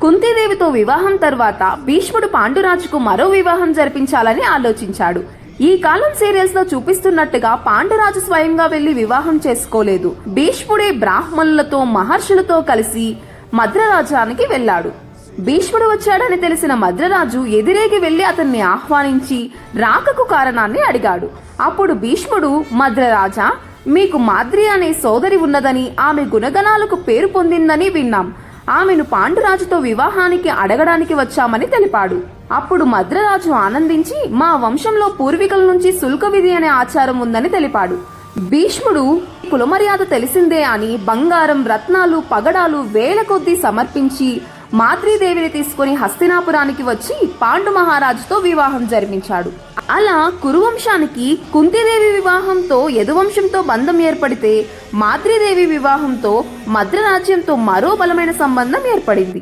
కుంతీదేవితో వివాహం తర్వాత భీష్ముడు పాండురాజుకు మరో వివాహం జరిపించాలని ఆలోచించాడు. ఈ కాలం సీరియల్స్ లో చూపిస్తున్నట్టుగా పాండురాజు స్వయంగా వెళ్లి వివాహం చేసుకోలేదు. భీష్ముడే బ్రాహ్మణులతో మహర్షులతో కలిసి మద్రరాజానికి వెళ్లాడు. భీష్ముడు వచ్చాడని తెలిసిన మద్రరాజు ఎదిరేగి వెళ్లి అతన్ని ఆహ్వానించి రాకకు కారణాన్ని అడిగాడు. అప్పుడు భీష్ముడు, మద్రరాజా, మీకు మాద్రి అనే సోదరి ఉన్నదని, ఆమె గుణగణాలకు పేరు పొందిందని విన్నాం. ఆమెను పాండురాజుతో వివాహానికి అడగడానికి వచ్చామని తెలిపాడు. అప్పుడు మద్రరాజు ఆనందించి, మా వంశంలో పూర్వీకుల నుంచి శుల్క విధి అనే ఆచారం ఉందని తెలిపాడు. భీష్ముడు కులమర్యాద తెలిసిందే అని బంగారం, రత్నాలు, పగడాలు వేల కొద్దీ సమర్పించి మాద్రీదేవిని తీసుకుని హస్తినాపురానికి వచ్చి పాండు మహారాజుతో వివాహం జరిపించాడు. అలా కురువంశానికి కుంతీదేవి వివాహంతో యదువంశంతో బంధం ఏర్పడితే, మాద్రీదేవి వివాహంతో మద్రరాజ్యంతో మరో బలమైన సంబంధం ఏర్పడింది.